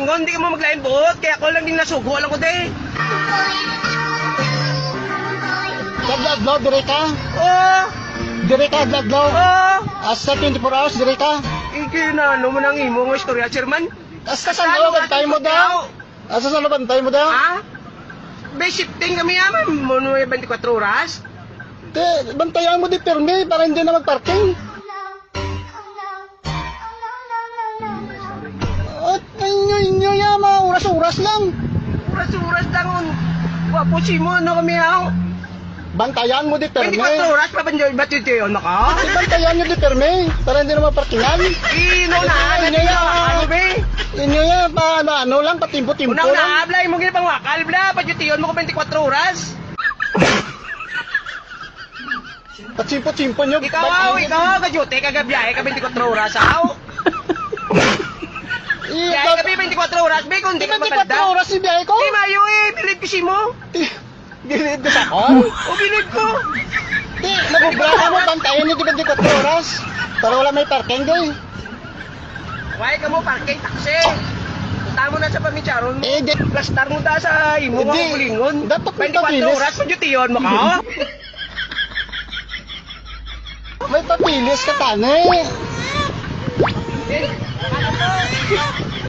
Ingon, hindi ka mo maglain buot, kaya ako lang din nasugo, alam ko de. Kadladlaw, dire ka? Oh, Dire ka, kadladlaw? oh. Asa 24 hours, dire ka? Iki na, ano man ang imo ng istorya, chairman? Asa sa bantay mo daw? Asa sa bantay mo daw? Ha? Be, shifting kami yaman, mo no 24 oras. Te, bantayan mo di permi para hindi na magparking. At inyo yama, oras-oras lang. Oras-oras lang, wapo si mo, ano kami yaw. Bantayan mo di permi. 24 oras pa ba yun naka? Di bantayan nyo di permi para hindi na magparkingan. Ino na, ano Inyo ano be? Inyo ya, pa ano lang, patimpo-timpo Unang lang. naabla, yung mga pang wakal, bla, padyutiyon mo ko 24 oras. Patsimpo-timpo nyo. Ikaw, kadyute, kagabiyahe ka 24 oras, aw. Biyahe ka 24 oras, be, kung di ka 24 mapalda. oras si biyahe ko. Di mayo eh, bilib ko si mo. Gilid ko sa O, bilib ko. Di, nagubraka mo, bantayan nyo di 24 oras. Para wala may parking doy. Why ka mo, parking taxi. Punta mo na sa pamitsyaron mo. Eh, di, Plastar mo ta sa imo Hindi. nga kulingon. Dapat may 24 papilis. oras, padyutiyon mo ka. may papilis ka tanay. Eh, ano to?